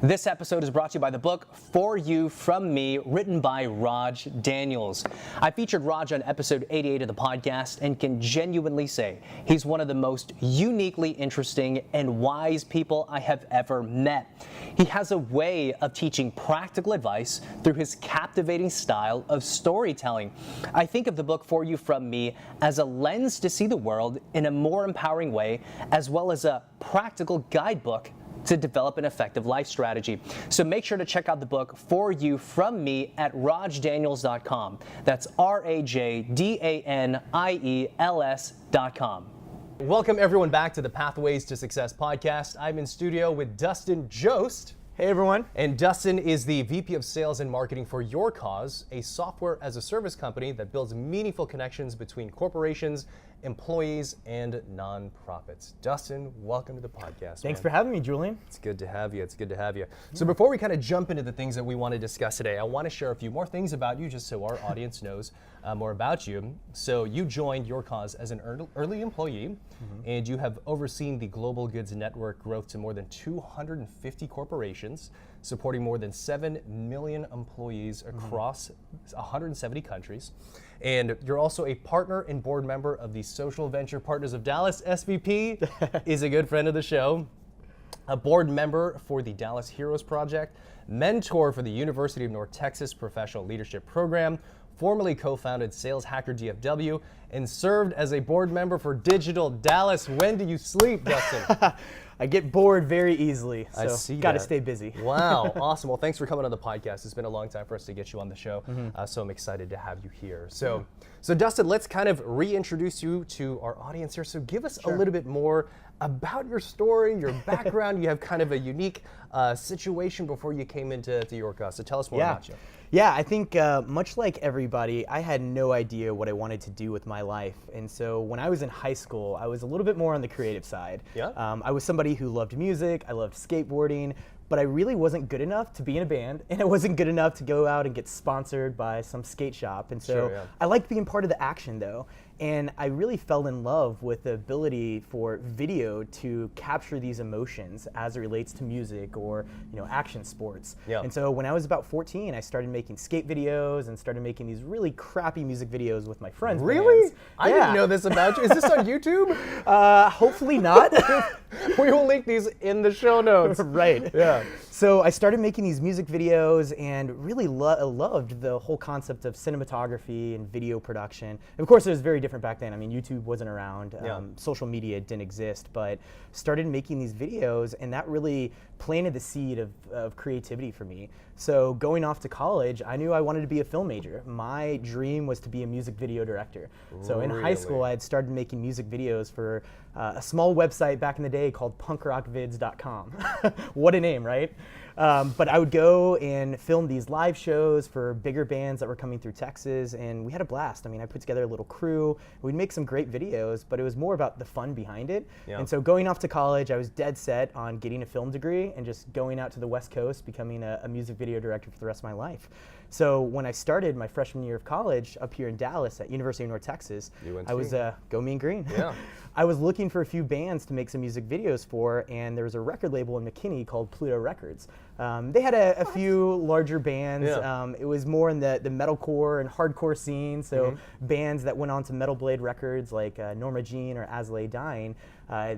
This episode is brought to you by the book For You From Me, written by Raj Daniels. I featured Raj on episode 88 of the podcast and can genuinely say he's one of the most uniquely interesting and wise people I have ever met. He has a way of teaching practical advice through his captivating style of storytelling. I think of the book For You From Me as a lens to see the world in a more empowering way, as well as a practical guidebook to develop an effective life strategy. So make sure to check out the book For You From Me at rajdaniels.com. That's RAJDANIELS.com. Welcome everyone back to the Pathways to Success podcast. I'm in studio with Dustin Joost. Hey everyone. And Dustin is the VP of Sales and Marketing for YourCause, a software as a service company that builds meaningful connections between corporations, employees, and nonprofits. Dustin, welcome to the podcast. Thanks for having me, Julian. It's good to have you. It's good to have you. So before we kind of jump into the things that we want to discuss today, I want to share a few more things about you just so our audience knows more about you. So you joined YourCause as an early employee, and you have overseen the global goods network growth to more than 250 corporations, supporting more than 7 million employees across 170 countries. And you're also a partner and board member of the Social Venture Partners of Dallas. SVP is a good friend of the show. A board member for the Dallas Heroes Project, mentor for the University of North Texas Professional Leadership Program, formerly co-founded Sales Hacker DFW, and served as a board member for Digital Dallas. When do you sleep, Dustin? I get bored very easily, so I see gotta that. stay busy. Wow, awesome. Well, thanks for coming on the podcast. It's been a long time for us to get you on the show, so I'm excited to have you here. So Dustin, let's kind of reintroduce you to our audience here. So give us a little bit more about your story, your background. You have kind of a unique situation before you came into YourCause. So tell us more about you. Yeah, I think much like everybody, I had no idea what I wanted to do with my life. And so when I was in high school, I was a little bit more on the creative side. Yeah. I was somebody who loved music, I loved skateboarding, but I really wasn't good enough to be in a band, and I wasn't good enough to go out and get sponsored by some skate shop. And so I liked being part of the action though. And I really fell in love with the ability for video to capture these emotions as it relates to music or action sports. Yeah. And so when I was about 14, I started making skate videos and started making these really crappy music videos with my friends. Really? bands. I didn't know this about you. Is this on YouTube? Hopefully not. We will link these in the show notes. Right. Yeah. So I started making these music videos and really loved the whole concept of cinematography and video production. And of course, it was very different back then. I mean, YouTube wasn't around. Social media didn't exist, but started making these videos, and that really planted the seed of creativity for me. So going off to college, I knew I wanted to be a film major. My dream was to be a music video director. So in high school, I had started making music videos for a small website back in the day called punkrockvids.com. What a name, right? But I would go and film these live shows for bigger bands that were coming through Texas, and we had a blast. I mean, I put together a little crew. We'd make some great videos, but it was more about the fun behind it. Yeah. And so going off to college, I was dead set on getting a film degree and just going out to the West Coast, becoming a music video director for the rest of my life. So when I started my freshman year of college up here in Dallas at University of North Texas, I was, go Mean Green. Yeah. I was looking for a few bands to make some music videos for, and there was a record label in McKinney called Pluto Records. They had a few larger bands. Yeah. It was more in the metalcore and hardcore scene, so bands that went on to Metal Blade Records like Norma Jean or As Lay Dying,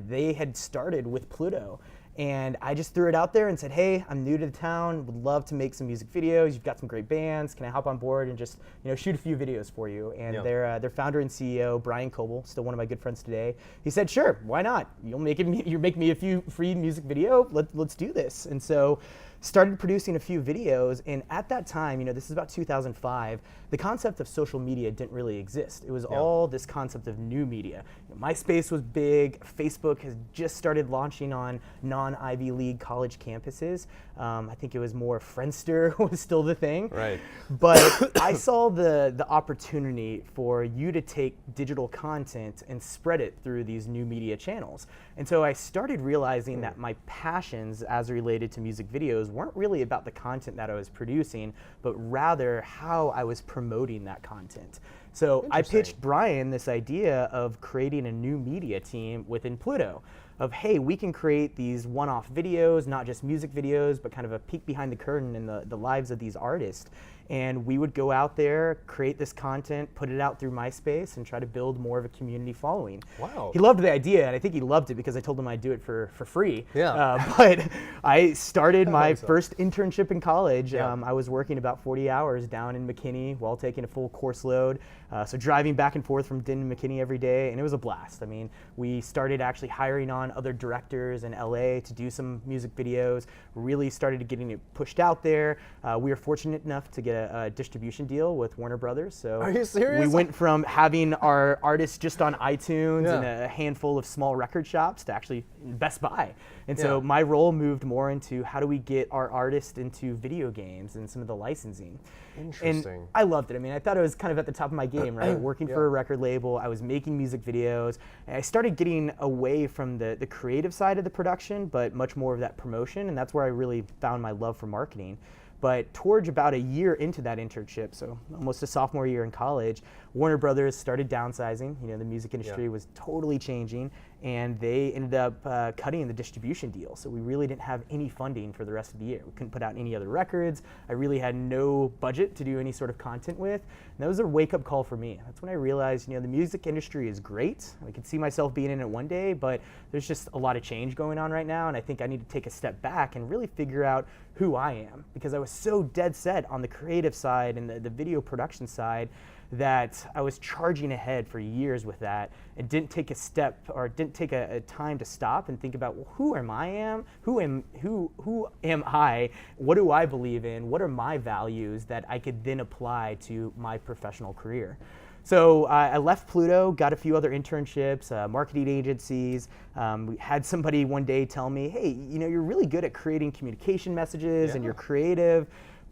they had started with Pluto. And I just threw it out there and said, hey, I'm new to the town, would love to make some music videos. You've got some great bands. Can I hop on board and just shoot a few videos for you? And their founder and CEO, Brian Coble, still one of my good friends today, he said, sure, why not? You make me a few free music video. Let's do this. And so started producing a few videos, and at that time, this is about 2005, the concept of social media didn't really exist. It was all this concept of new media. MySpace was big, Facebook has just started launching on non-Ivy League college campuses. I think it was more Friendster was still the thing. Right. But I saw the opportunity for you to take digital content and spread it through these new media channels. And so I started realizing that my passions as related to music videos weren't really about the content that I was producing, but rather how I was promoting that content. So I pitched Brian this idea of creating a new media team within Pluto. of, hey, we can create these one-off videos, not just music videos, but kind of a peek behind the curtain in the lives of these artists. And we would go out there, create this content, put it out through MySpace, and try to build more of a community following. Wow. He loved the idea, and I think he loved it because I told him I'd do it for free. Yeah. But I started my first internship in college. Yeah. I was working about 40 hours down in McKinney while taking a full course load. So driving back and forth from Denton to McKinney every day, and it was a blast. I mean, we started actually hiring on other directors in LA to do some music videos, really started getting it pushed out there. We were fortunate enough to get a distribution deal with Warner Brothers. So Are you serious? we went from having our artists just on iTunes Yeah. and a handful of small record shops to actually Best Buy. And so Yeah. my role moved more into how do we get our artists into video games and some of the licensing. Interesting. And I loved it. I mean, I thought I was kind of at the top of my game, right? Working Yeah. for a record label, I was making music videos, and I started getting away from the creative side of the production, but much more of that promotion, and that's where I really found my love for marketing. But towards about a year into that internship, so almost a sophomore year in college, Warner Brothers started downsizing. You know, the music industry was totally changing, and they ended up cutting the distribution deal. So we really didn't have any funding for the rest of the year. We couldn't put out any other records. I really had no budget to do any sort of content with. And that was a wake-up call for me. That's when I realized, you know, the music industry is great. I could see myself being in it one day, but there's just a lot of change going on right now, and I think I need to take a step back and really figure out who I am, because I was so dead set on the creative side and the video production side that I was charging ahead for years with that and didn't take a step or didn't take a time to stop and think about, well, who am I? Who am I? What do I believe in? What are my values that I could then apply to my professional career? So I left Pluto, got a few other internships, marketing agencies. We had somebody one day tell me, hey, you know, you're really good at creating communication messages and you're creative,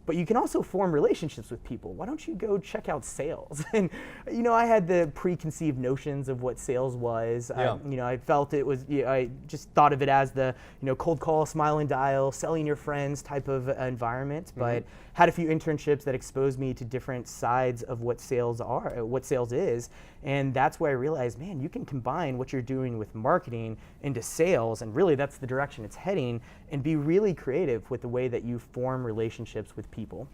but you can also form relationships with people. Why don't you go check out sales? And, you know, I had the preconceived notions of what sales was. You know, I felt it was, I just thought of it as the, you know, cold call, smile and dial, selling your friends type of environment, but had a few internships that exposed me to different sides of what sales are, what sales is. And that's where I realized, man, you can combine what you're doing with marketing into sales, and really that's the direction it's heading, and be really creative with the way that you form relationships with people.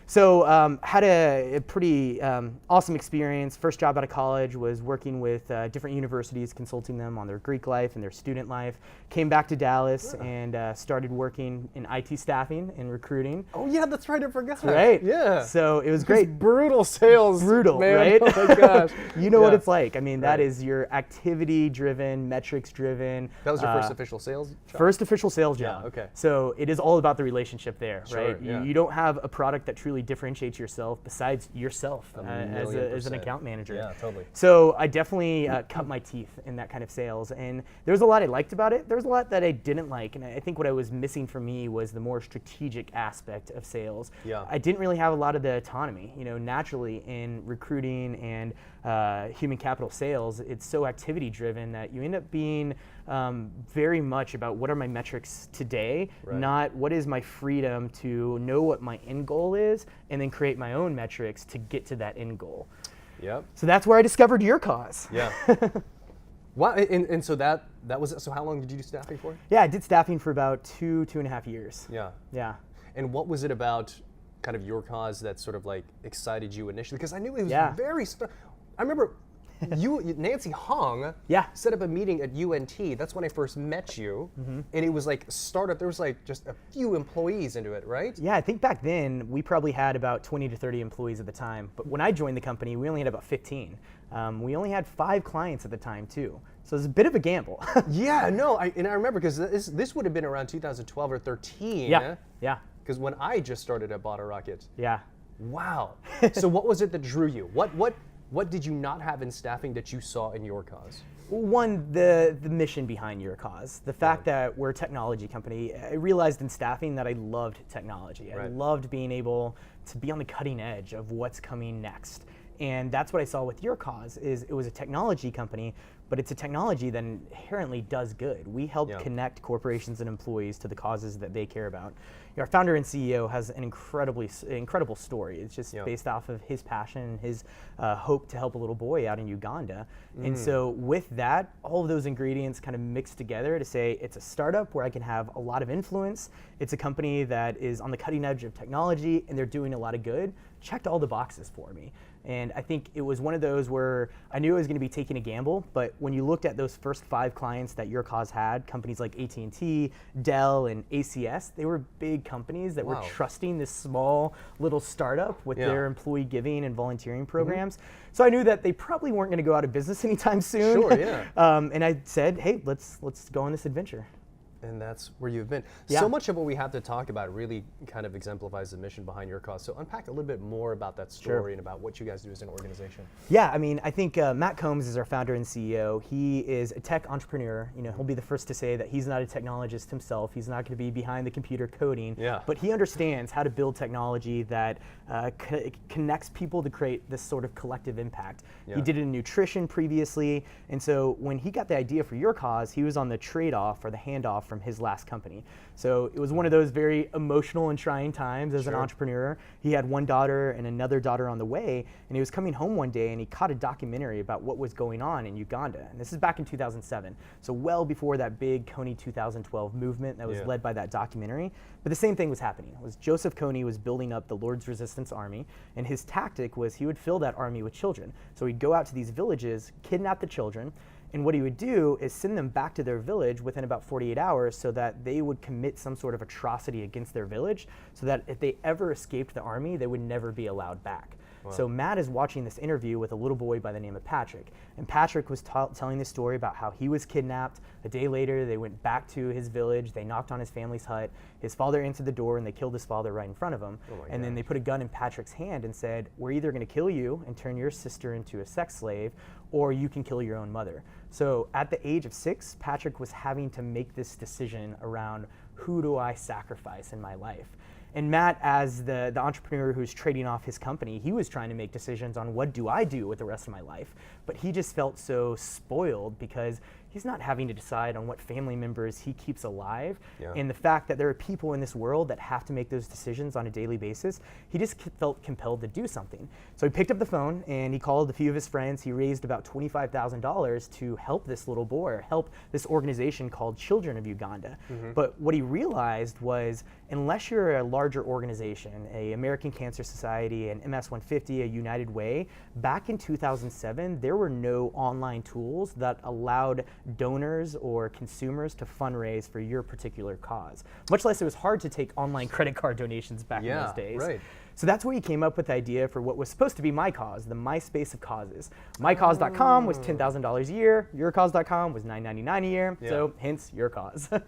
So had a pretty awesome experience. First job out of college was working with different universities, consulting them on their Greek life and their student life. Came back to Dallas and started working in IT staffing and recruiting. Oh yeah, that's right, I forgot. That's right. Yeah. So it was great. Brutal sales. Brutal, man. right? Oh my gosh. You know what it's like. I mean, that is your activity-driven, metrics-driven. That was your first official sales job? First official sales job. Yeah, okay. So it is all about the relationship there, Sure, right? yeah. You don't have a product that truly differentiates yourself besides yourself as an account manager. Yeah, totally. So I definitely cut my teeth in that kind of sales, and there was a lot I liked about it. There was a lot that I didn't like, and I think what I was missing for me was the more strategic aspect of sales. Yeah. I didn't really have a lot of the autonomy. You know, naturally in recruiting and human capital sales, it's so activity driven that you end up being very much about what are my metrics today, not what is my freedom to know what my end goal is and then create my own metrics to get to that end goal. Yep. So that's where I discovered YourCause. Yeah. Wow. And so that was, so how long did you do staffing for? Yeah, I did staffing for about 2.5 years. Yeah. Yeah. And what was it about kind of YourCause that sort of like excited you initially? Because I knew it was very, I remember Nancy Hong set up a meeting at UNT. That's when I first met you. And it was like startup, there was like just a few employees into it, right? Yeah, I think back then we probably had about 20 to 30 employees at the time. But when I joined the company, we only had about 15. We only had 5 clients at the time too. So it was a bit of a gamble. Yeah, no, I remember because this would have been around 2012 or 13. Yeah, yeah. Because when I just started at Bottle Rocket. Yeah. Wow. So what was it that drew you? What did you not have in staffing that you saw in YourCause? One, the mission behind YourCause. The fact that we're a technology company. I realized in staffing that I loved technology. I loved being able to be on the cutting edge of what's coming next. And that's what I saw with YourCause. Is it was a technology company, but it's a technology that inherently does good. We help connect corporations and employees to the causes that they care about. Our founder and CEO has an incredible story. It's just based off of his passion and his hope to help a little boy out in Uganda. And so with that, all of those ingredients kind of mixed together to say it's a startup where I can have a lot of influence. It's a company that is on the cutting edge of technology and they're doing a lot of good. Checked all the boxes for me. And I think it was one of those where I knew I was going to be taking a gamble, but when you looked at those first 5 clients that YourCause had, companies like AT&T, Dell, and ACS, they were big companies that were trusting this small little startup with their employee giving and volunteering programs. So I knew that they probably weren't going to go out of business anytime soon. Sure, yeah. And I said, hey, let's go on this adventure. And that's where you've been. Yeah. So much of what we have to talk about really kind of exemplifies the mission behind YourCause. So unpack a little bit more about that story and about what you guys do as an organization. Yeah, I mean, I think Matt Combs is our founder and CEO. He is a tech entrepreneur. You know, he'll be the first to say that he's not a technologist himself. He's not going to be behind the computer coding. Yeah. But he understands how to build technology that connects people to create this sort of collective impact. Yeah. He did it in nutrition previously, and so when he got the idea for YourCause, he was on the trade-off or the handoff from his last company. So it was one of those very emotional and trying times as an entrepreneur. He had one daughter and another daughter on the way, and he was coming home one day and he caught a documentary about what was going on in Uganda. And this is back in 2007, so well before that big Kony 2012 movement that was led by that documentary. But the same thing was happening. It was Joseph Kony was building up the Lord's Resistance Army, and his tactic was he would fill that army with children. So he'd go out to these villages, kidnap the children, and what he would do is send them back to their village within about 48 hours so that they would commit some sort of atrocity against their village so that if they ever escaped the army, they would never be allowed back. Wow. So Matt is watching this interview with a little boy by the name of Patrick. And Patrick was telling this story about how he was kidnapped. A day later, they went back to his village. They knocked on his family's hut. His father answered the door and they killed his father right in front of him. And then they put a gun in Patrick's hand and said, we're either going to kill you and turn your sister into a sex slave, or you can kill your own mother. So at the age of 6, Patrick was having to make this decision around who do I sacrifice in my life? And Matt, as the entrepreneur who's trading off his company, he was trying to make decisions on what do I do with the rest of my life. But he just felt so spoiled because he's not having to decide on what family members he keeps alive. And the fact that there are people in this world that have to make those decisions on a daily basis, he just felt compelled to do something. So he picked up the phone and he called a few of his friends. He raised about $25,000 to help this little boy, or help this organization called Children of Uganda. But what he realized was, unless you're a larger organization, a American Cancer Society, an MS-150, a United Way, back in 2007, there were no online tools that allowed donors or consumers to fundraise for your particular cause. Much less it was hard to take online credit card donations back in those days. So that's where he came up with the idea for what was supposed to be my cause, the MySpace of causes. MyCause.com was $10,000 a year. YourCause.com was $9.99 a year. So hence YourCause.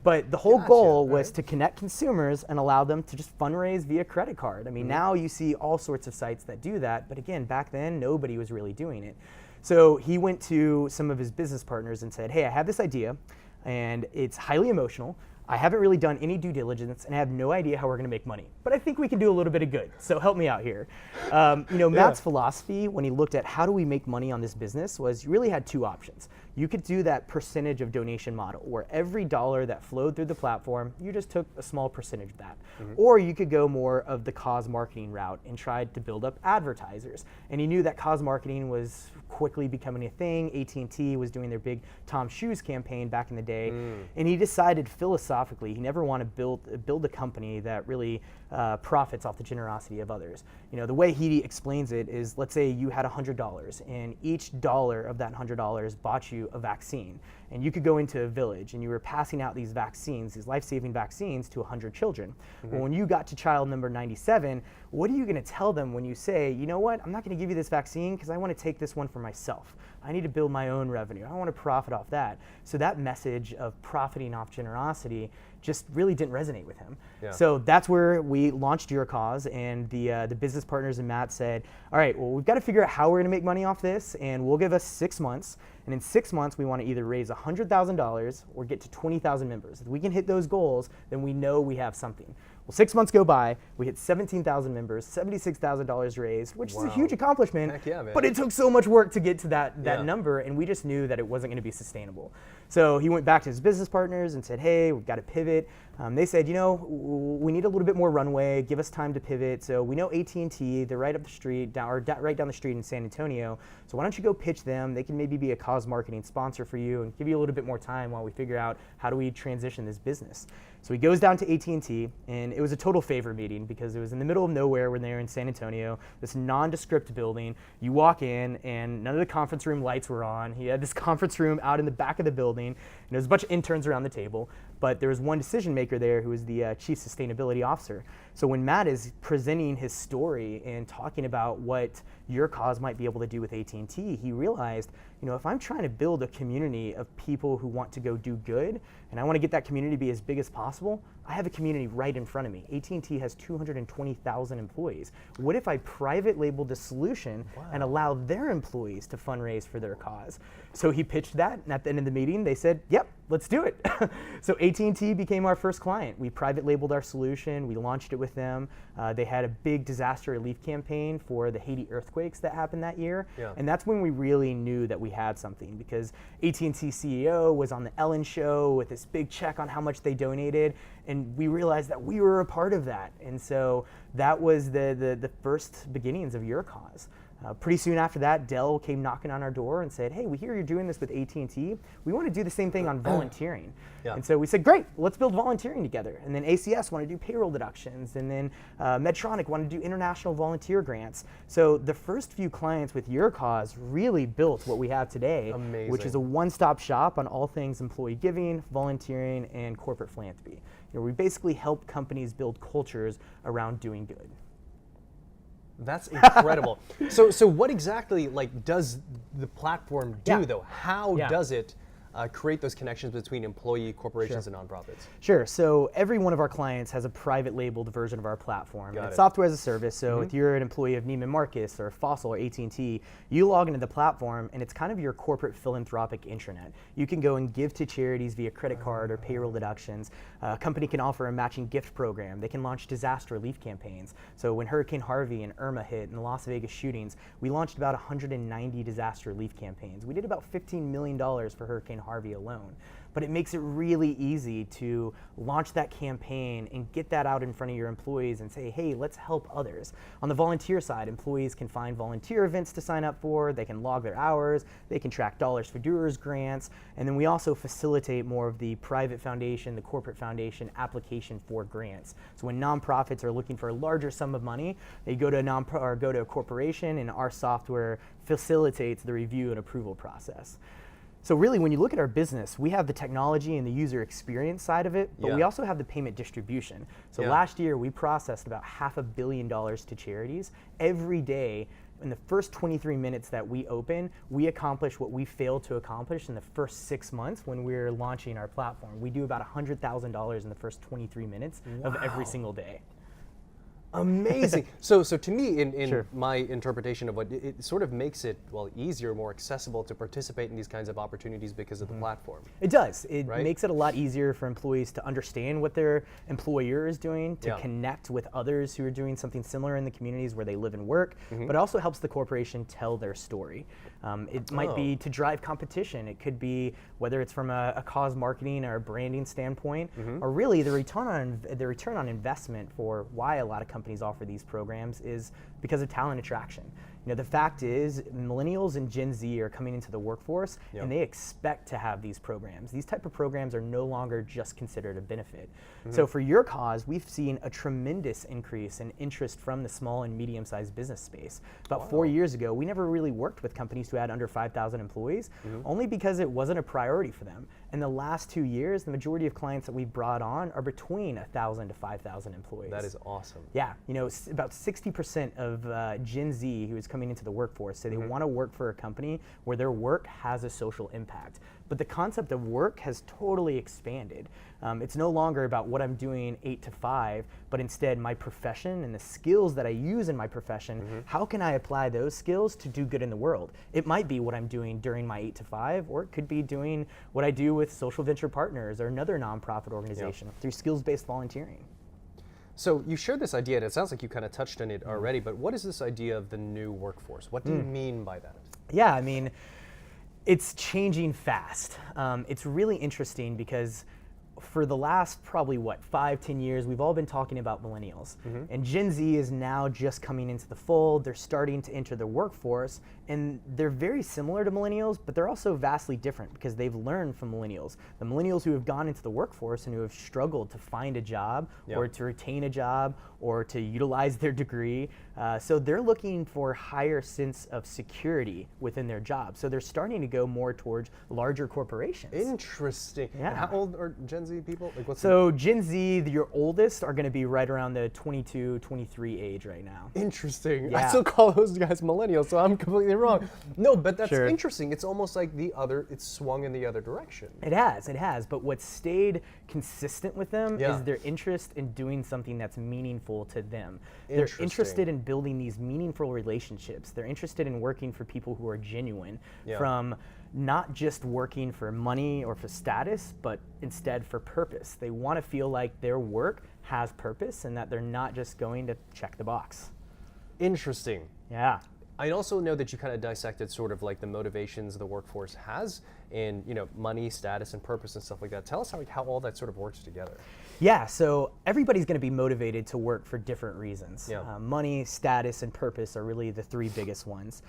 But the whole goal was to connect consumers and allow them to just fundraise via credit card. I mean, now you see all sorts of sites that do that, but again, back then, nobody was really doing it. So he went to some of his business partners and said, hey, I have this idea, and it's highly emotional. I haven't really done any due diligence, and I have no idea how we're going to make money. But I think we can do a little bit of good, so help me out here. Matt's philosophy when he looked at how do we make money on this business was you really had 2 options. You could do that percentage of donation model, where every dollar that flowed through the platform, you just took a small percentage of that. Or you could go more of the cause marketing route and tried to build up advertisers. And he knew that cause marketing was quickly becoming a thing. AT&T was doing their big Tom Shoes campaign back in the day. And he decided philosophically he never wanted to build a company that really profits off the generosity of others. You know, the way he explains it is, let's say you had $100 and each dollar of that $100 bought you a vaccine. And you could go into a village and you were passing out these vaccines, these life-saving vaccines to 100 children. Well, when you got to child number 97, what are you going to tell them when you say, you know what, I'm not going to give you this vaccine because I want to take this one for myself. I need to build my own revenue. I want to profit off that. So that message of profiting off generosity just really didn't resonate with him. So that's where we launched YourCause, and the business partners and Matt said, all right, well, we've got to figure out how we're going to make money off this, and we'll give us 6 months. And in 6 months, we want to either raise $100,000 or get to 20,000 members. If we can hit those goals, then we know we have something. Well, 6 months go by, we hit 17,000 members, $76,000 raised, which is a huge accomplishment. Heck yeah, man. But it took so much work to get to that Yeah. number, and we just knew that it wasn't going to be sustainable. So he went back to his business partners and said, hey, we've got to pivot. They said, you know, we need a little bit more runway, give us time to pivot. So we know AT&T, they're right up the street, right down the street in San Antonio. So why don't you go pitch them? They can maybe be a cause marketing sponsor for you and give you a little bit more time while we figure out how do we transition this business. So he goes down to AT&T, and it was a total favor meeting because it was in the middle of nowhere when they were in San Antonio, this nondescript building. You walk in, and none of the conference room lights were on. He had this conference room out in the back of the building, and there was a bunch of interns around the table, but there was one decision maker there who was the chief sustainability officer. So when Matt is presenting his story and talking about what YourCause might be able to do with AT&T, he realized, you know, if I'm trying to build a community of people who want to go do good, and I want to get that community to be as big as possible, I have a community right in front of me. AT&T has 220,000 employees. What if I private labeled the solution and allow their employees to fundraise for their cause? So he pitched that, and at the end of the meeting, they said, yep, let's do it. So AT&T became our first client. We private labeled our solution. We launched it with them. They had a big disaster relief campaign for the Haiti earthquakes that happened that year. Yeah. And that's when we really knew that we had something, because AT&T CEO was on the Ellen show with this big check on how much they donated, and we realized that we were a part of that. And so that was the first beginnings of YourCause. Pretty soon after that, Dell came knocking on our door and said, hey, we hear you're doing this with AT&T. We want to do the same thing on volunteering. Yeah. And so we said, great, let's build volunteering together. And then ACS wanted to do payroll deductions. And then Medtronic wanted to do international volunteer grants. So the first few clients with YourCause really built what we have today, Amazing. which is a one-stop shop on all things employee giving, volunteering, and corporate philanthropy. You know, we basically help companies build cultures around doing good. That's incredible. So what exactly does the platform do though? How does it create those connections between employee, corporations, and nonprofits? Sure. So every one of our clients has a private labeled version of our platform. Got It's it. software as a service. So if you're an employee of Neiman Marcus or Fossil or AT&T, you log into the platform, and it's kind of your corporate philanthropic intranet. You can go and give to charities via credit card or payroll deductions. A company can offer a matching gift program. They can launch disaster relief campaigns. So when Hurricane Harvey and Irma hit and the Las Vegas shootings, we launched about 190 disaster relief campaigns. We did about $15 million for Hurricane Harvey alone. But it makes it really easy to launch that campaign and get that out in front of your employees and say, hey, let's help others. On the volunteer side, employees can find volunteer events to sign up for, they can log their hours, they can track dollars for doers grants, and then we also facilitate more of the private foundation, the corporate foundation application for grants. So when nonprofits are looking for a larger sum of money, they go to a corporation, and our software facilitates the review and approval process. So really, when you look at our business, we have the technology and the user experience side of it, but we also have the payment distribution. So last year, we processed about $500 million to charities. Every day, in the first 23 minutes that we open, we accomplish what we failed to accomplish in the first 6 months when we were launching our platform. We do about $100,000 in the first 23 minutes of every single day. Amazing. So to me, in Sure. my interpretation of what it sort of makes it easier, more accessible to participate in these kinds of opportunities because of the platform. It does. It Right? makes it a lot easier for employees to understand what their employer is doing, to connect with others who are doing something similar in the communities where they live and work, but it also helps the corporation tell their story. It might be to drive competition. It could be whether it's from a cause marketing or a branding standpoint, or really the return on investment for why a lot of companies offer these programs is because of talent attraction. You know, the fact is, millennials and Gen Z are coming into the workforce, and they expect to have these programs. These type of programs are no longer just considered a benefit. So for YourCause, we've seen a tremendous increase in interest from the small and medium-sized business space. About 4 years ago, we never really worked with companies who had under 5,000 employees, only because it wasn't a priority for them. In the last 2 years, the majority of clients that we've brought on are between 1,000 to 5,000 employees. That is awesome. Yeah, you know, about 60% of Gen Z who is coming into the workforce say they want to work for a company where their work has a social impact. But the concept of work has totally expanded. It's no longer about what I'm doing 8 to 5, but instead my profession and the skills that I use in my profession, how can I apply those skills to do good in the world? It might be what I'm doing during my 8 to 5, or it could be doing what I do with Social Venture Partners or another nonprofit organization through skills-based volunteering. So you shared this idea, and it sounds like you kind of touched on it already, but what is this idea of the new workforce? What do you mean by that? Yeah, I mean, it's changing fast. It's really interesting because for the last probably 5-10 years, we've all been talking about millennials. And Gen Z is now just coming into the fold. They're starting to enter the workforce, and they're very similar to millennials, but they're also vastly different because they've learned from millennials. The millennials who have gone into the workforce and who have struggled to find a job or to retain a job or to utilize their degree. So they're looking for a higher sense of security within their job. So they're starting to go more towards larger corporations. Interesting. Yeah. And how old are Gen Z people? Like, what's So Gen Z, your oldest, are going to be right around the 22, 23 age right now. Interesting. Yeah. I still call those guys millennials, so I'm completely wrong. No, but that's Sure. interesting. It's almost like it's swung in the other direction. It has. But what stayed consistent with them Yeah. is their interest in doing something that's meaningful to them. They're Interesting. interested in building these meaningful relationships. They're interested in working for people who are genuine, from not just working for money or for status, but instead for purpose. They want to feel like their work has purpose and that they're not just going to check the box. Interesting. Yeah. I also know that you kind of dissected sort of like the motivations the workforce has in, money, status, and purpose and stuff like that. Tell us how all that sort of works together. Yeah, so everybody's going to be motivated to work for different reasons. Yeah. Money, status, and purpose are really the three biggest ones.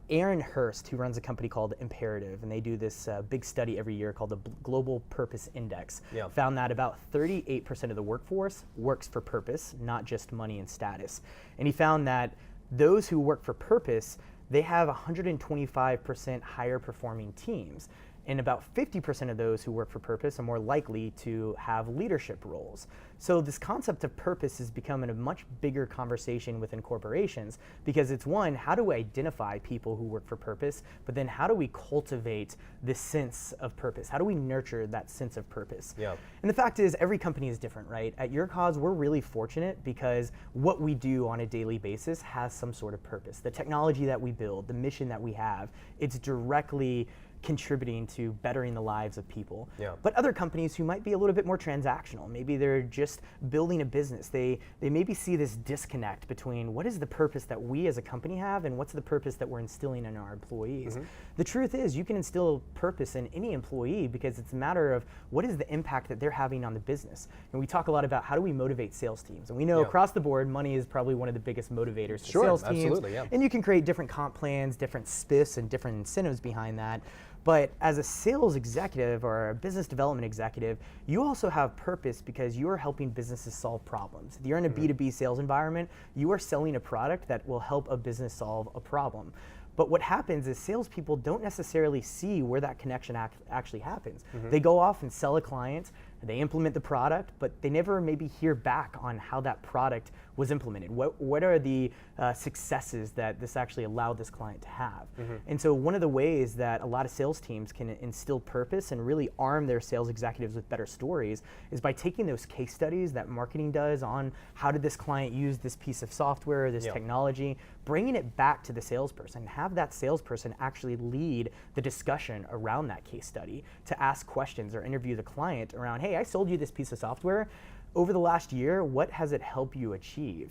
Aaron Hurst, who runs a company called Imperative, and they do this big study every year called the Global Purpose Index, found that about 38% of the workforce works for purpose, not just money and status. And he found that those who work for purpose, they have 125% higher performing teams. And about 50% of those who work for purpose are more likely to have leadership roles. So this concept of purpose is becoming a much bigger conversation within corporations because it's one, how do we identify people who work for purpose, but then how do we cultivate this sense of purpose? How do we nurture that sense of purpose? Yeah. And the fact is every company is different, right? At YourCause, we're really fortunate because what we do on a daily basis has some sort of purpose. The technology that we build, the mission that we have, it's directly contributing to bettering the lives of people. Yeah. But other companies who might be a little bit more transactional, maybe they're just building a business, they maybe see this disconnect between what is the purpose that we as a company have and what's the purpose that we're instilling in our employees. The truth is you can instill purpose in any employee because it's a matter of what is the impact that they're having on the business. And we talk a lot about how do we motivate sales teams. And we know across the board, money is probably one of the biggest motivators to sales teams. Absolutely, yeah. And you can create different comp plans, different spiffs, and different incentives behind that. But as a sales executive or a business development executive, you also have purpose because you are helping businesses solve problems. If you're in a B2B sales environment, you are selling a product that will help a business solve a problem. But what happens is salespeople don't necessarily see where that connection actually happens. They go off and sell a client, they implement the product, but they never maybe hear back on how that product was implemented. What are the successes that this actually allowed this client to have? And so one of the ways that a lot of sales teams can instill purpose and really arm their sales executives with better stories is by taking those case studies that marketing does on how did this client use this piece of software, this technology, bringing it back to the salesperson, have that salesperson actually lead the discussion around that case study to ask questions or interview the client around, hey, I sold you this piece of software. Over the last year, what has it helped you achieve?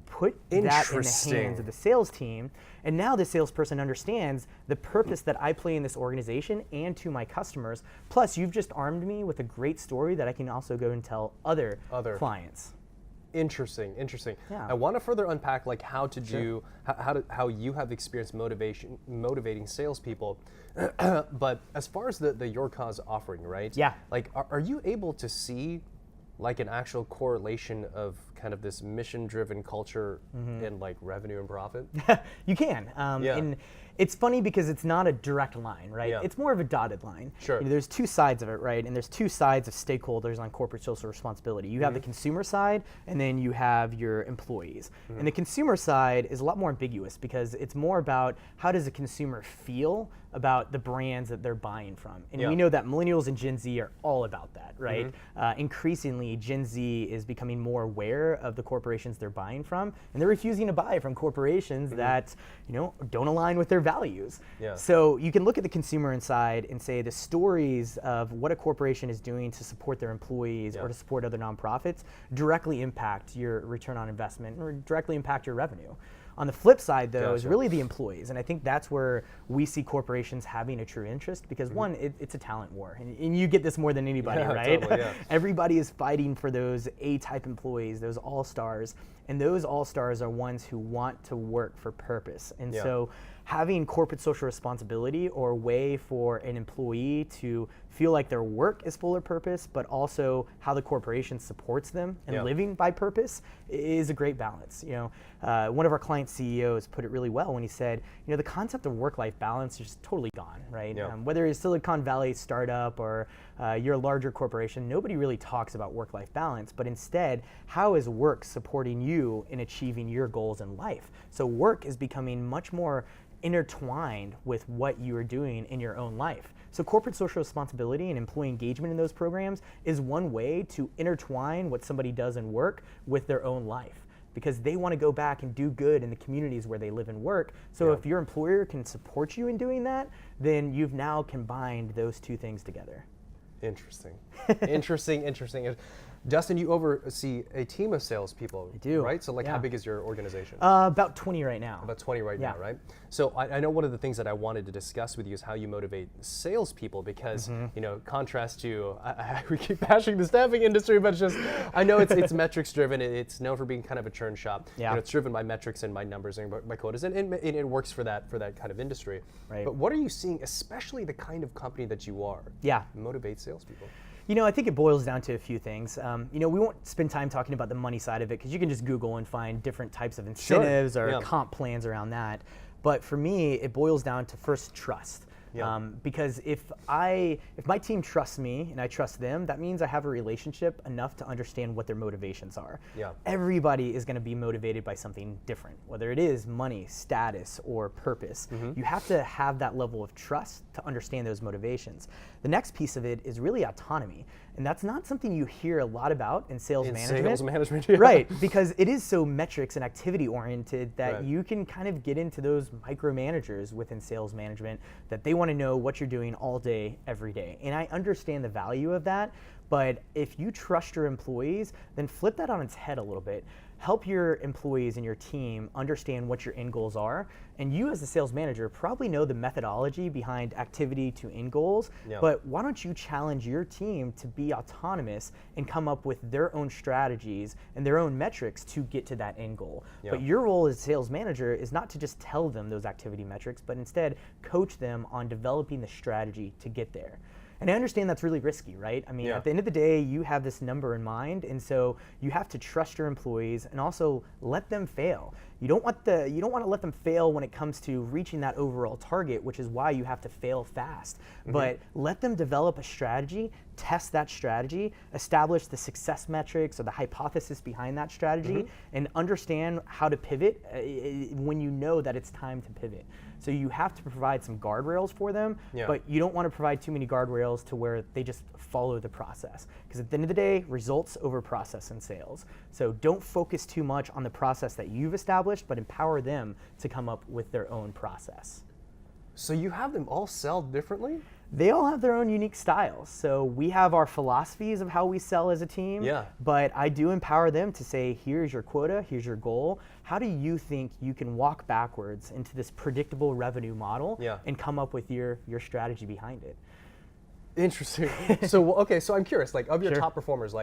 Put that in the hands of the sales team, and now the salesperson understands the purpose that I play in this organization and to my customers. Plus, you've just armed me with a great story that I can also go and tell other clients. Interesting. Yeah. I want to further unpack like how to do how you have experienced motivating salespeople. But as far as the YourCause offering, right? Yeah. Like, are you able to see like an actual correlation of kind of this mission-driven culture and like revenue and profit? You can. And it's funny because it's not a direct line, right? Yeah. It's more of a dotted line. Sure. You know, there's two sides of it, right? And there's two sides of stakeholders on corporate social responsibility. You have the consumer side, and then you have your employees. And the consumer side is a lot more ambiguous because it's more about how does a consumer feel about the brands that they're buying from. And we know that millennials and Gen Z are all about that, right? Increasingly, Gen Z is becoming more aware of the corporations they're buying from, and they're refusing to buy from corporations that, don't align with their their values. Yeah. So you can look at the consumer inside and say the stories of what a corporation is doing to support their employees or to support other nonprofits directly impact your return on investment or directly impact your revenue. On the flip side, though, is really the employees. And I think that's where we see corporations having a true interest because, one, it's a talent war. And you get this more than anybody, right? Totally, yeah. Everybody is fighting for those A-type employees, those all-stars. And those all-stars are ones who want to work for purpose. And so having corporate social responsibility or a way for an employee to feel like their work is full of purpose, but also how the corporation supports them and living by purpose is a great balance. One of our client CEOs put it really well when he said, the concept of work-life balance is just totally gone, right? Whether it's Silicon Valley startup or you're a larger corporation, nobody really talks about work-life balance, but instead, how is work supporting you in achieving your goals in life? So work is becoming much more intertwined with what you are doing in your own life. So corporate social responsibility and employee engagement in those programs is one way to intertwine what somebody does in work with their own life, because they want to go back and do good in the communities where they live and work. So if your employer can support you in doing that, then you've now combined those two things together. Interesting. Interesting. Dustin, you oversee a team of salespeople. I do. Right? So how big is your organization? About 20 right now. About 20 right now, right? So I know one of the things that I wanted to discuss with you is how you motivate salespeople because, contrast to, we keep bashing the staffing industry, but I know it's metrics driven. It's known for being kind of a churn shop. Yeah. It's driven by metrics and by numbers and by quotas, and it works for that kind of industry. Right. But what are you seeing, especially the kind of company that you are, motivate salespeople? I think it boils down to a few things. We won't spend time talking about the money side of it because you can just Google and find different types of incentives or comp plans around that. But for me, it boils down to first trust. Because if my team trusts me and I trust them, that means I have a relationship enough to understand what their motivations are. Everybody is going to be motivated by something different, whether it is money, status, or purpose. You have to have that level of trust to understand those motivations. The next piece of it is really autonomy. And that's not something you hear a lot about in sales management. Right, because it is so metrics and activity oriented that you can kind of get into those micromanagers within sales management that they want to know what you're doing all day, every day. And I understand the value of that, but if you trust your employees, then flip that on its head a little bit. Help your employees and your team understand what your end goals are. And you as a sales manager probably know the methodology behind activity to end goals, but why don't you challenge your team to be autonomous and come up with their own strategies and their own metrics to get to that end goal. But your role as a sales manager is not to just tell them those activity metrics, but instead coach them on developing the strategy to get there. And I understand that's really risky, right? I mean, at the end of the day, you have this number in mind, and so you have to trust your employees and also let them fail. You don't want to let them fail when it comes to reaching that overall target, which is why you have to fail fast. But let them develop a strategy, test that strategy, establish the success metrics or the hypothesis behind that strategy, and understand how to pivot when you know that it's time to pivot. So you have to provide some guardrails for them, but you don't want to provide too many guardrails to where they just follow the process. Because at the end of the day, results over process in sales. So don't focus too much on the process that you've established, but empower them to come up with their own process. So you have them all sell differently? They all have their own unique styles. So we have our philosophies of how we sell as a team, but I do empower them to say, here's your quota, here's your goal. How do you think you can walk backwards into this predictable revenue model and come up with your strategy behind it? Interesting. So I'm curious, of your top performers,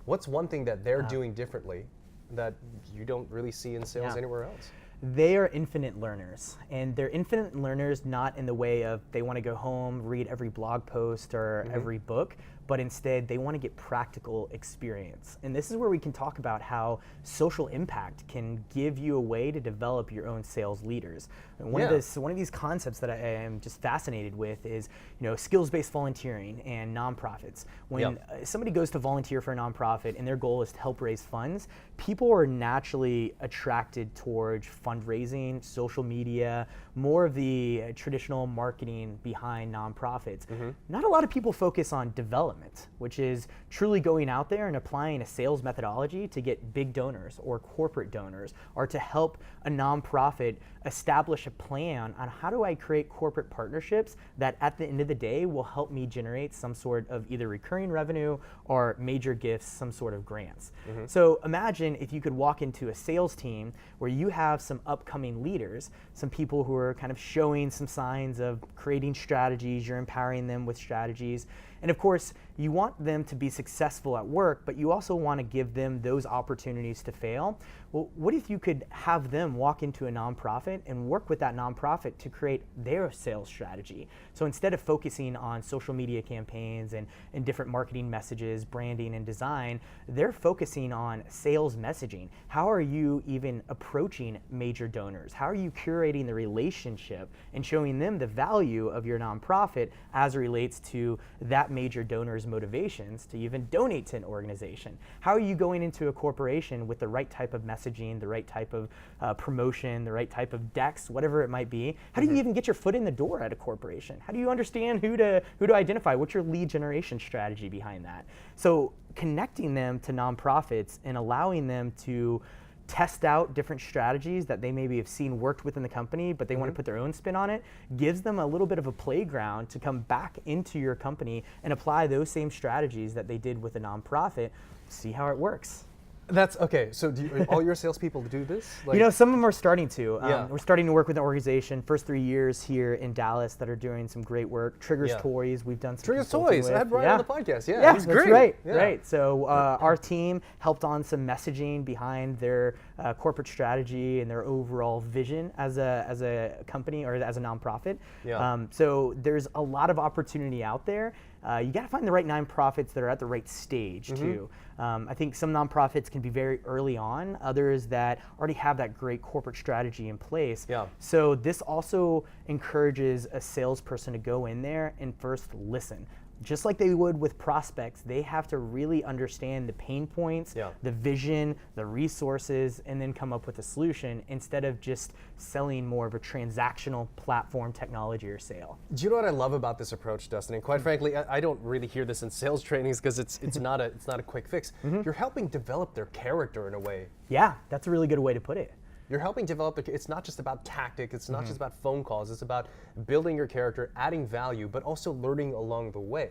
what's one thing that they're doing differently that you don't really see in sales anywhere else? They are infinite learners, and they're infinite learners not in the way of they want to go home, read every blog post or every book, but instead they want to get practical experience. And this is where we can talk about how social impact can give you a way to develop your own sales leaders. And one of these concepts that I am just fascinated with is, skills-based volunteering and nonprofits. When somebody goes to volunteer for a nonprofit and their goal is to help raise funds, people are naturally attracted towards fundraising, social media, more of the traditional marketing behind nonprofits. Not a lot of people focus on development, which is truly going out there and applying a sales methodology to get big donors or corporate donors, or to help a nonprofit establish a plan on how do I create corporate partnerships that at the end of the day will help me generate some sort of either recurring revenue or major gifts, some sort of grants. So imagine if you could walk into a sales team where you have some upcoming leaders, some people who are kind of showing some signs of creating strategies, you're empowering them with strategies. And of course, you want them to be successful at work, but you also want to give them those opportunities to fail. Well, what if you could have them walk into a nonprofit and work with that nonprofit to create their sales strategy? So instead of focusing on social media campaigns and different marketing messages, branding and design, they're focusing on sales messaging. How are you even approaching major donors? How are you curating the relationship and showing them the value of your nonprofit as it relates to that major donor's motivations to even donate to an organization? How are you going into a corporation with the right type of messaging, the right type of promotion, the right type of decks, whatever it might be? How do you even get your foot in the door at a corporation? How do you understand who to identify? What's your lead generation strategy behind that? So connecting them to nonprofits and allowing them to test out different strategies that they maybe have seen worked within the company, but they want to put their own spin on it, gives them a little bit of a playground to come back into your company and apply those same strategies that they did with a nonprofit, see how it works. That's okay. So do all your salespeople do this? Like, you know, some of them are starting to. Yeah. We're starting to work with an organization, first 3 years here in Dallas, that are doing some great work. Triggers Toys, we've done some Triggers Toys. with. I had Brian on the podcast. Yeah, he's that's great. Right. Yeah. Right. So our team helped on some messaging behind their corporate strategy and their overall vision as a company or as a nonprofit. Yeah. So there's a lot of opportunity out there. You got to find the right nonprofits that are at the right stage too. I think some nonprofits can be very early on, others that already have that great corporate strategy in place. Yeah. So this also encourages a salesperson to go in there and first listen. Just like they would with prospects, they have to really understand the pain points, the vision, the resources, and then come up with a solution instead of just selling more of a transactional platform technology or sale. Do you know what I love about this approach, Dustin? And quite frankly, I don't really hear this in sales trainings because it's not a quick fix. You're helping develop their character in a way. Yeah, that's a really good way to put it. You're helping develop, it's not just about tactic, it's not just about phone calls, it's about building your character, adding value, but also learning along the way.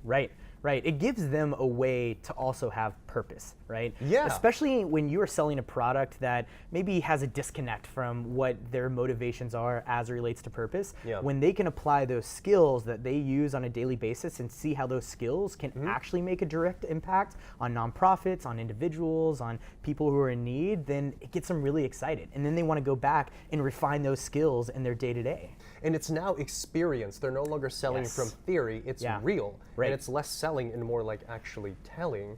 Right. Right. It gives them a way to also have purpose, right? Yeah. Especially when you are selling a product that maybe has a disconnect from what their motivations are as it relates to purpose. Yeah. When they can apply those skills that they use on a daily basis and see how those skills can actually make a direct impact on nonprofits, on individuals, on people who are in need, then it gets them really excited. And then they want to go back and refine those skills in their day-to-day. And it's now experience. They're no longer selling from theory, it's real. Right. And it's less selling and more like actually telling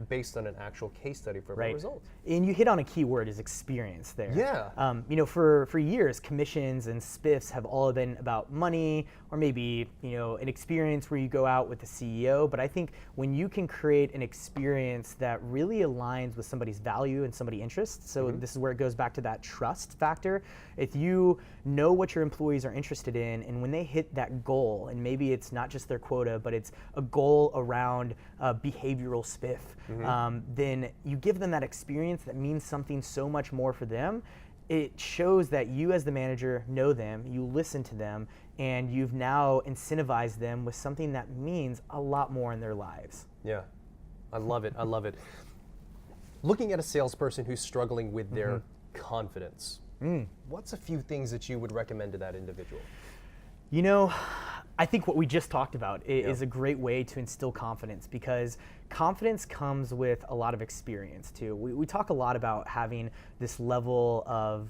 based on an actual case study for results. And you hit on a key word, is experience there. Yeah. You know, for years, commissions and spiffs have all been about money, or maybe, you know, an experience where you go out with the CEO. But I think when you can create an experience that really aligns with somebody's value and somebody's interests, so this is where it goes back to that trust factor. If you know what your employees are interested in, and when they hit that goal, and maybe it's not just their quota, but it's a goal around behavioral spiff, then you give them that experience that means something so much more for them. It shows that you as the manager know them, you listen to them, and you've now incentivized them with something that means a lot more in their lives. Yeah, I love it, I love it. Looking at a salesperson who's struggling with their confidence, what's a few things that you would recommend to that individual? You know, I think what we just talked about is a great way to instill confidence, because confidence comes with a lot of experience too. We talk a lot about having this level of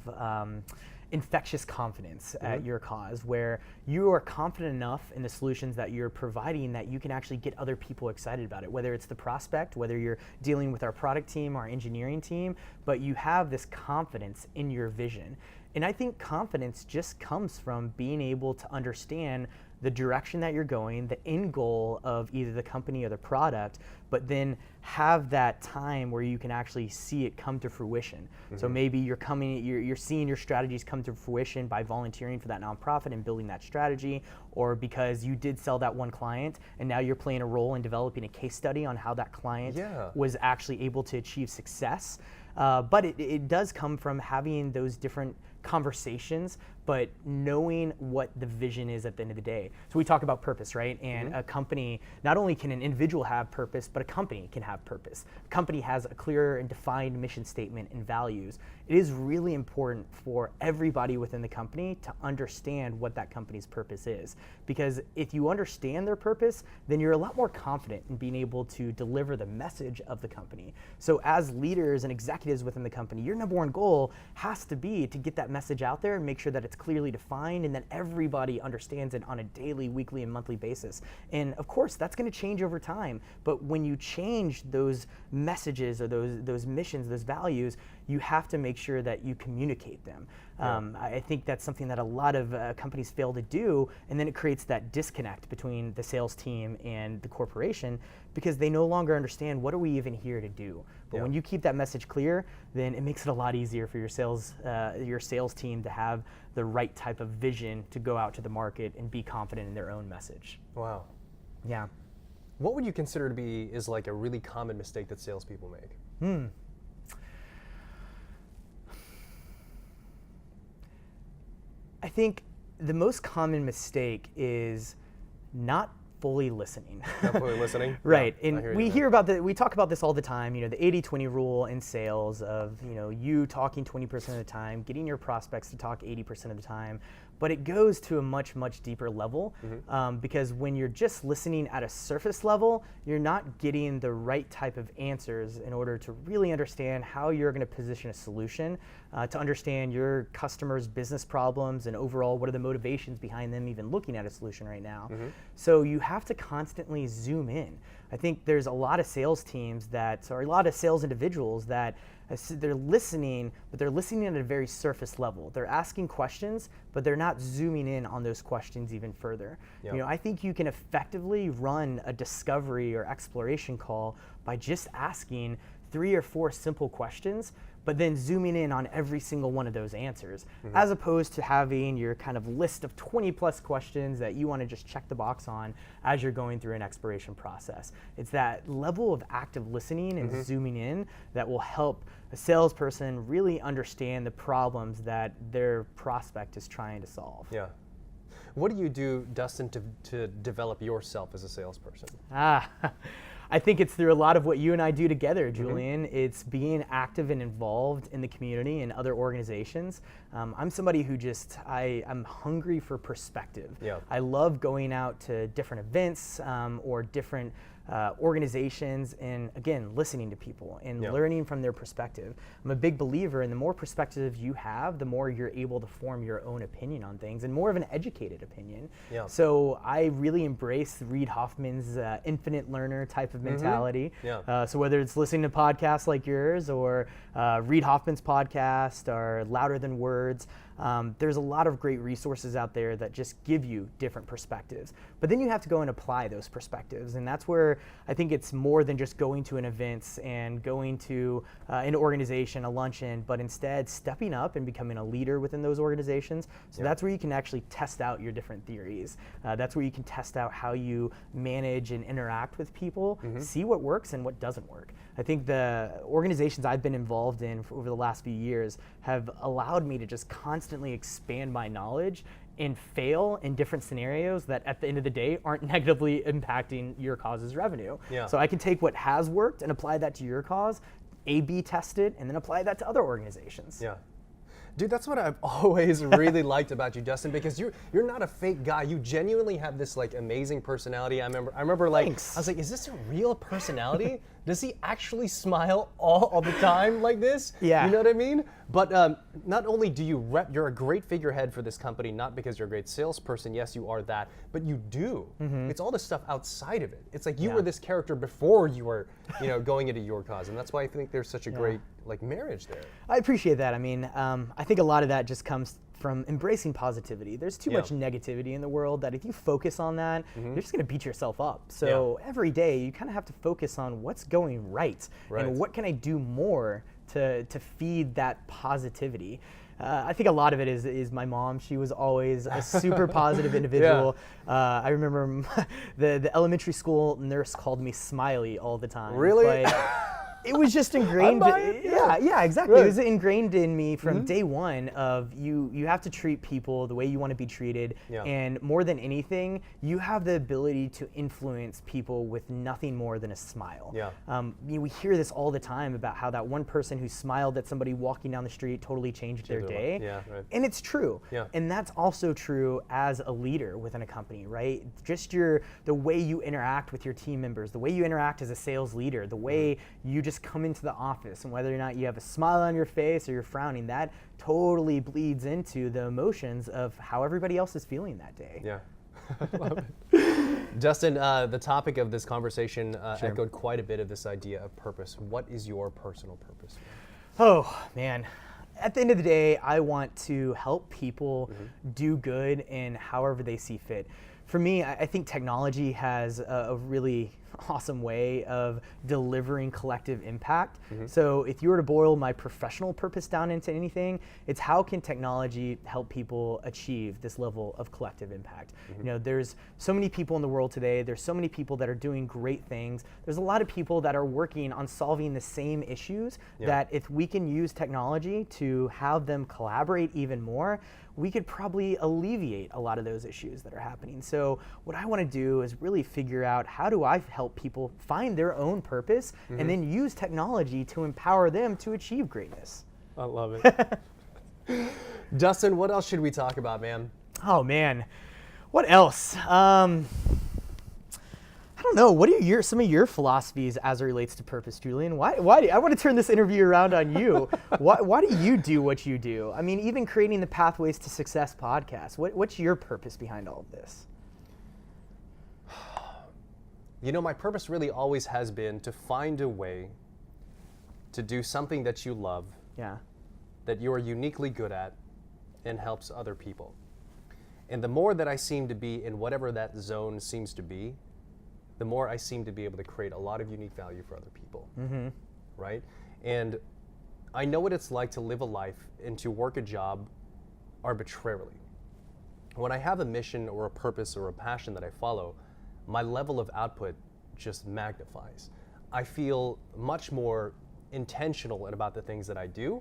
infectious confidence at YourCause, where you are confident enough in the solutions that you're providing that you can actually get other people excited about it, whether it's the prospect, whether you're dealing with our product team, our engineering team, but you have this confidence in your vision. And I think confidence just comes from being able to understand the direction that you're going, the end goal of either the company or the product, but then have that time where you can actually see it come to fruition. So maybe you're seeing your strategies come to fruition by volunteering for that nonprofit and building that strategy, or because you did sell that one client and now you're playing a role in developing a case study on how that client was actually able to achieve success. But it does come from having those different conversations, but knowing what the vision is at the end of the day. So we talk about purpose, right? And a company, not only can an individual have purpose, but a company can have purpose. A company has a clear and defined mission statement and values. It is really important for everybody within the company to understand what that company's purpose is. Because if you understand their purpose, then you're a lot more confident in being able to deliver the message of the company. So as leaders and executives within the company, your number one goal has to be to get that message out there and make sure that it's clearly defined and that everybody understands it on a daily, weekly, and monthly basis. And of course, that's going to change over time. But when you change those messages or those missions, those values, you have to make sure that you communicate them. I think that's something that a lot of companies fail to do, and then it creates that disconnect between the sales team and the corporation because they no longer understand what are we even here to do. But when you keep that message clear, then it makes it a lot easier for your sales team to have the right type of vision to go out to the market and be confident in their own message. Wow. Yeah. What would you consider to be is like a really common mistake that salespeople make? I think the most common mistake is not fully listening. Not fully listening? Right. Yeah, And we talk about this all the time, the 80-20 rule in sales of, you talking 20% of the time, getting your prospects to talk 80% of the time. But it goes to a much, much deeper level because when you're just listening at a surface level, you're not getting the right type of answers in order to really understand how you're going to position a solution, to understand your customers' business problems and overall what are the motivations behind them even looking at a solution right now. So you have to constantly zoom in. I think there's a lot of sales teams or a lot of sales individuals that they're listening, but they're listening at a very surface level. They're asking questions, but they're not zooming in on those questions even further. I think you can effectively run a discovery or exploration call by just asking 3 or 4 simple questions, but then zooming in on every single one of those answers, as opposed to having your kind of list of 20 plus questions that you want to just check the box on as you're going through an exploration process. It's that level of active listening and zooming in that will help a salesperson really understand the problems that their prospect is trying to solve. Yeah. What do you do, Dustin, to develop yourself as a salesperson? I think it's through a lot of what you and I do together, Julian. It's being active and involved in the community and other organizations. I'm somebody who I'm hungry for perspective. I love going out to different events or different organizations and, again, listening to people and learning from their perspective. I'm a big believer in the more perspective you have, the more you're able to form your own opinion on things and more of an educated opinion. So I really embrace Reid Hoffman's infinite learner type of mentality. So whether it's listening to podcasts like yours or Reid Hoffman's podcast or Louder Than Words, there's a lot of great resources out there that just give you different perspectives. But then you have to go and apply those perspectives. And that's where I think it's more than just going to an event and going to an organization, a luncheon, but instead stepping up and becoming a leader within those organizations. So that's where you can actually test out your different theories. That's where you can test out how you manage and interact with people, see what works and what doesn't work. I think the organizations I've been involved in over the last few years have allowed me to just constantly expand my knowledge and fail in different scenarios that at the end of the day aren't negatively impacting YourCause's revenue. So I can take what has worked and apply that to YourCause, A/B test it, and then apply that to other organizations. Dude, that's what I've always really liked about you, Dustin, because you're not a fake guy. You genuinely have this like amazing personality. I remember like, Thanks. I was like, is this a real personality? Does he actually smile all the time like this? Yeah. You know what I mean? But not only do you're a great figurehead for this company, not because you're a great salesperson, yes, you are that, but you do. It's all the stuff outside of it. It's like you were this character before you were, going into YourCause, and that's why I think there's such a great like marriage there. I appreciate that. I mean, I think a lot of that just comes from embracing positivity. There's too much negativity in the world that if you focus on that, you're just going to beat yourself up. So every day you kind of have to focus on what's going right and what can I do more to feed that positivity. I think a lot of it is my mom. She was always a super positive individual. I remember the elementary school nurse called me Smiley all the time. Really? It was just ingrained. Yeah, exactly. Right. It was ingrained in me from day one of you have to treat people the way you want to be treated. And more than anything, you have the ability to influence people with nothing more than a smile. We hear this all the time about how that one person who smiled at somebody walking down the street totally changed their day. And it's true. And that's also true as a leader within a company, right? Just the way you interact with your team members, the way you interact as a sales leader, the way you just come into the office, and whether or not you have a smile on your face or you're frowning, that totally bleeds into the emotions of how everybody else is feeling that day. Love it. Dustin, the topic of this conversation echoed quite a bit of this idea of purpose. What is your personal purpose? Oh, man. At the end of the day, I want to help people do good in however they see fit. For me, I think technology has a really awesome way of delivering collective impact. So if you were to boil my professional purpose down into anything, it's how can technology help people achieve this level of collective impact? You know, there's so many people in the world today. There's so many people that are doing great things. There's a lot of people that are working on solving the same issues that if we can use technology to have them collaborate even more, we could probably alleviate a lot of those issues that are happening. So what I want to do is really figure out how do I help people find their own purpose and then use technology to empower them to achieve greatness. I love it. Dustin, what else should we talk about, man? Oh man, what else? I don't know. What are some of your philosophies as it relates to purpose, Julian? Why I want to turn this interview around on you. Why do you do what you do? I mean, even creating the Pathways to Success podcast. What's your purpose behind all of this? You know, my purpose really always has been to find a way to do something that you love, that you are uniquely good at, and helps other people. And the more that I seem to be in whatever that zone seems to be, the more I seem to be able to create a lot of unique value for other people, right? And I know what it's like to live a life and to work a job arbitrarily. When I have a mission or a purpose or a passion that I follow, my level of output just magnifies. I feel much more intentional about the things that I do,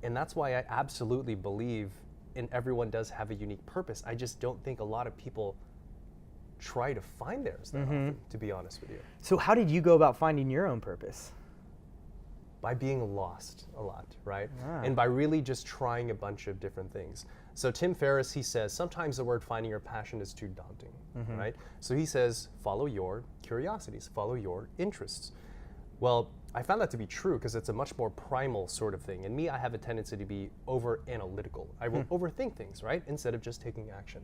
and that's why I absolutely believe in everyone does have a unique purpose. I just don't think a lot of people try to find theirs that often, to be honest with you. So how did you go about finding your own purpose? By being lost a lot, right? And by really just trying a bunch of different things. So Tim Ferriss, he says, sometimes the word finding your passion is too daunting, right? So he says, follow your curiosities, follow your interests. Well, I found that to be true because it's a much more primal sort of thing. And me, I have a tendency to be over analytical. I will overthink things, right? Instead of just taking action.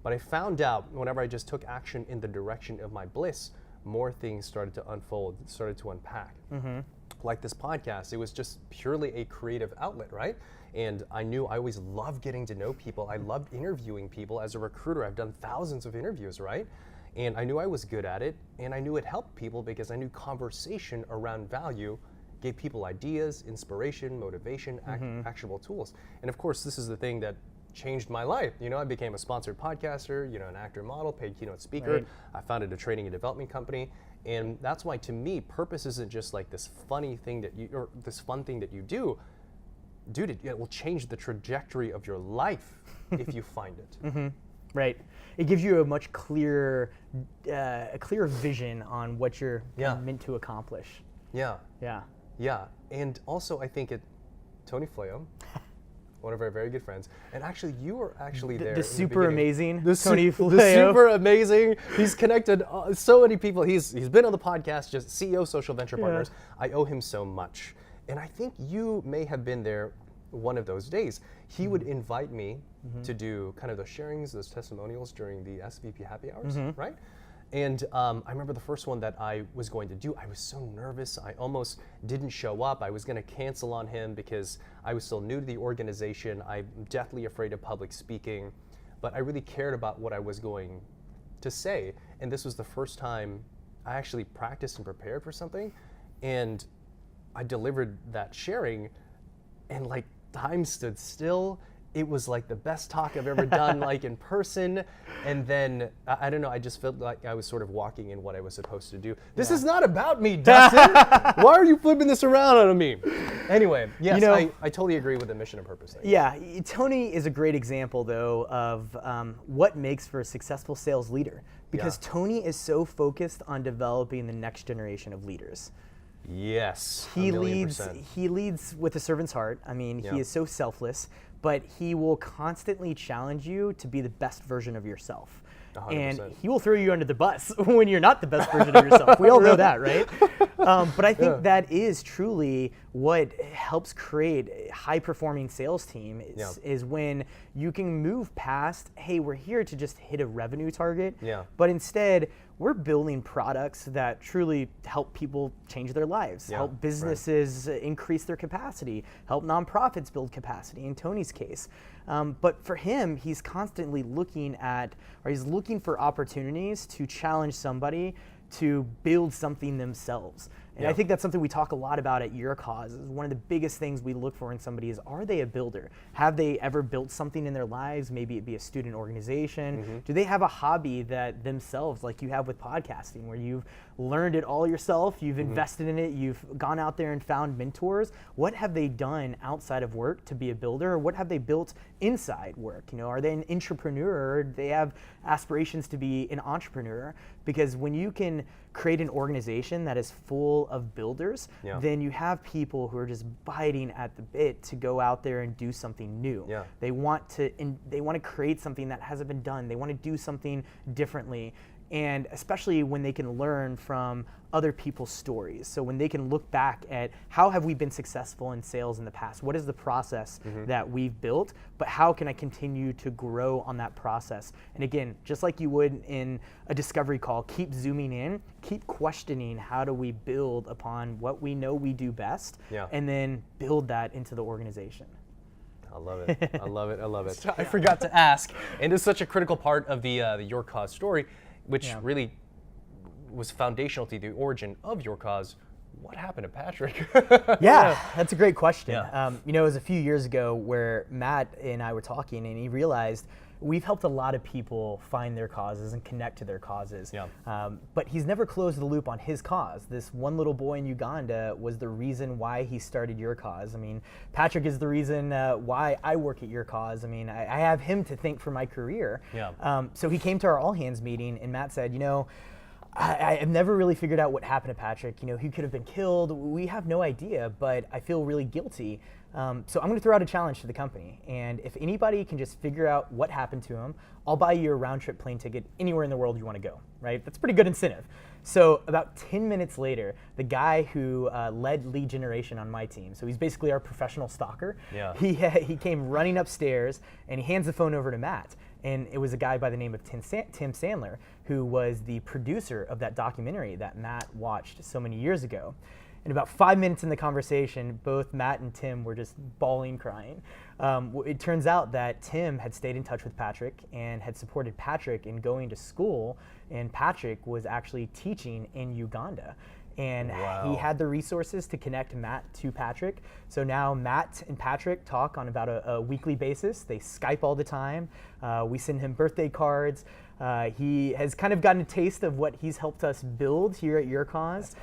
But I found out whenever I just took action in the direction of my bliss, more things started to unfold, started to unpack. Like this podcast, it was just purely a creative outlet, right? And I knew I always loved getting to know people. I loved interviewing people. As a recruiter, I've done thousands of interviews, right? And I knew I was good at it, and I knew it helped people because I knew conversation around value gave people ideas, inspiration, motivation, actionable tools. And of course, this is the thing that changed my life. You know, I became a sponsored podcaster, you know, an actor, model, paid keynote speaker. I founded a training and development company. And that's why, to me, purpose isn't just like this funny thing that you, or this fun thing that you do. Dude, it will change the trajectory of your life if you find it. Right. It gives you a much clearer, a clearer vision on what you're meant to accomplish. Yeah. And also, I think Tony Fleo, one of our very good friends, and actually, you were actually there. The super amazing Tony Fleo. The super amazing. He's connected so many people. He's been on the podcast, just CEO Social Venture Partners. I owe him so much. And I think you may have been there one of those days. He would invite me to do kind of those sharings, those testimonials during the SVP happy hours, right? And I remember the first one that I was going to do, I was so nervous. I almost didn't show up. I was going to cancel on him because I was still new to the organization. I'm deathly afraid of public speaking, but I really cared about what I was going to say. And this was the first time I actually practiced and prepared for something. And I delivered that sharing, and like time stood still. It was like the best talk I've ever done, like in person. And then, I don't know, I just felt like I was sort of walking in what I was supposed to do. This is not about me, Dustin. Why are you flipping this around on me? Anyway, yes, I totally agree with the mission and purpose thing. Yeah, Tony is a great example, though, of what makes for a successful sales leader. Because Tony is so focused on developing the next generation of leaders. Yes, he leads with a servant's heart. I mean, he is so selfless, but he will constantly challenge you to be the best version of yourself. 100%. And he will throw you under the bus when you're not the best version of yourself. We all know that, right? But I think that is truly what helps create a high-performing sales team is when you can move past, hey, we're here to just hit a revenue target, but instead, we're building products that truly help people change their lives, help businesses increase their capacity, help nonprofits build capacity, in Tony's case. But for him, he's constantly looking for opportunities to challenge somebody to build something themselves. And I think that's something we talk a lot about at YourCause. One of the biggest things we look for in somebody is, are they a builder? Have they ever built something in their lives? Maybe it be a student organization. Do they have a hobby that themselves, like you have with podcasting, where you've learned it all yourself, you've invested in it, you've gone out there and found mentors? What have they done outside of work to be a builder? Or what have they built inside work? You know, are they an entrepreneur? Or do they have aspirations to be an entrepreneur? Because when you can create an organization that is full of builders, then you have people who are just biting at the bit to go out there and do something new. They want to create something that hasn't been done. They want to do something differently. And especially when they can learn from other people's stories. So when they can look back at how have we been successful in sales in the past? What is the process that we've built? But how can I continue to grow on that process? And again, just like you would in a discovery call, keep zooming in, keep questioning how do we build upon what we know we do best, and then build that into the organization. I love it. I love it. I love it. I forgot to ask, and it's such a critical part of the YourCause story, which really was foundational to the origin of YourCause. What happened to Patrick? That's a great question. You know, it was a few years ago where Matt and I were talking, and he realized we've helped a lot of people find their causes and connect to their causes. But he's never closed the loop on his cause. This one little boy in Uganda was the reason why he started YourCause. I mean, Patrick is the reason why I work at YourCause. I mean, I have him to thank for my career. So he came to our all hands meeting, and Matt said, you know, I have never really figured out what happened to Patrick. You know, he could have been killed. We have no idea, but I feel really guilty. So I'm going to throw out a challenge to the company. And if anybody can just figure out what happened to him, I'll buy you a round trip plane ticket anywhere in the world you want to go, right? That's pretty good incentive. So about 10 minutes later, the guy who led lead generation on my team, so he's basically our professional stalker, he came running upstairs and he hands the phone over to Matt. And it was a guy by the name of Tim Sandler, who was the producer of that documentary that Matt watched so many years ago. And about 5 minutes in the conversation, both Matt and Tim were just bawling, crying. It turns out that Tim had stayed in touch with Patrick and had supported Patrick in going to school, and Patrick was actually teaching in Uganda. And he had the resources to connect Matt to Patrick. So now Matt and Patrick talk on about a weekly basis. They Skype all the time. We send him birthday cards. He has kind of gotten a taste of what he's helped us build here at YourCause.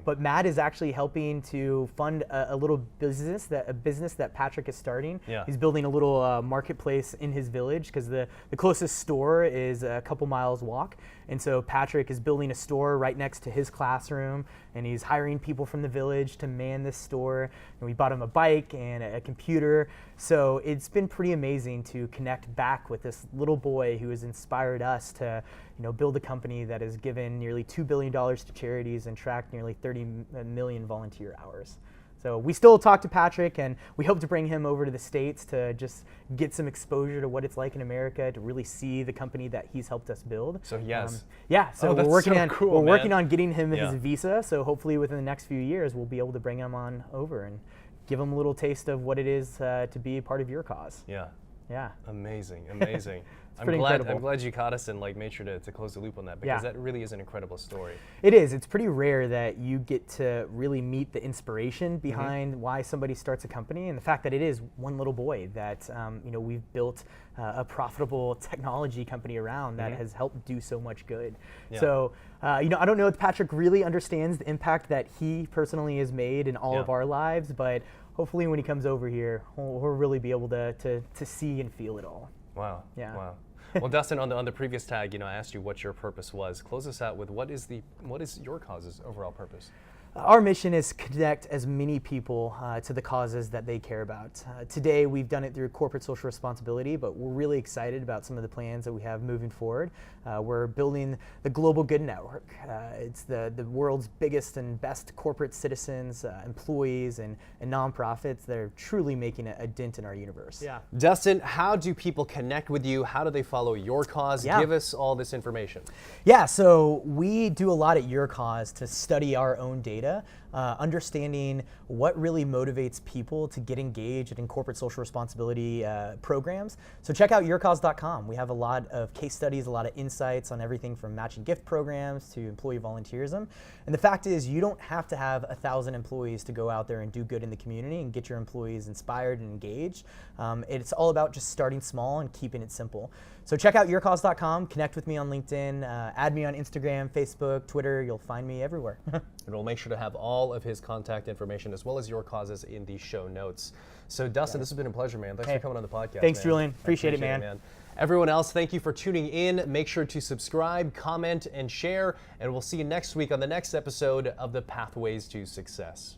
But Matt is actually helping to fund a little business that Patrick is starting. He's building a little marketplace in his village because the closest store is a couple miles walk. And so Patrick is building a store right next to his classroom, and he's hiring people from the village to man this store. And we bought him a bike and a computer. So it's been pretty amazing to connect back with this little boy who has inspired us to, you know, build a company that has given nearly $2 billion to charities and tracked nearly 30 million volunteer hours. So we still talk to Patrick, and we hope to bring him over to the States to just get some exposure to what it's like in America, to really see the company that he's helped us build. So yes. Yeah, so we're working on getting him his Yeah. visa. So hopefully within the next few years, we'll be able to bring him on over and give him a little taste of what it is to be a part of YourCause. Yeah. Yeah. Amazing, amazing. pretty incredible. I'm glad you caught us and made sure to close the loop on that, because that really is an incredible story. It is. It's pretty rare that you get to really meet the inspiration behind why somebody starts a company, and the fact that it is one little boy that we've built a profitable technology company around that has helped do so much good. Yeah. So I don't know if Patrick really understands the impact that he personally has made in all of our lives, but hopefully when he comes over here, we'll really be able to see and feel it all. Wow. Yeah. Wow. Well, Dustin, on the previous tag, I asked you what your purpose was. Close us out with what is YourCause's overall purpose? Our mission is to connect as many people to the causes that they care about. Today, we've done it through corporate social responsibility, but we're really excited about some of the plans that we have moving forward. We're building the Global Good Network. It's the world's biggest and best corporate citizens, employees, and nonprofits that are truly making a dent in our universe. Yeah. Dustin, how do people connect with you? How do they follow YourCause? Yeah. Give us all this information. Yeah, so we do a lot at YourCause to study our own data, understanding what really motivates people to get engaged in corporate social responsibility programs. So check out YourCause.com. We have a lot of case studies, a lot of insights on everything from matching gift programs to employee volunteerism. And the fact is, you don't have to have 1,000 employees to go out there and do good in the community and get your employees inspired and engaged. It's all about just starting small and keeping it simple. So check out YourCause.com, connect with me on LinkedIn, add me on Instagram, Facebook, Twitter. You'll find me everywhere. And we'll make sure to have all of his contact information as well as YourCause's in the show notes. So Dustin, this has been a pleasure, man. Thanks for coming on the podcast. Thanks, man. Julian. Appreciate it, man. Everyone else, thank you for tuning in. Make sure to subscribe, comment, and share. And we'll see you next week on the next episode of the Pathways to Success.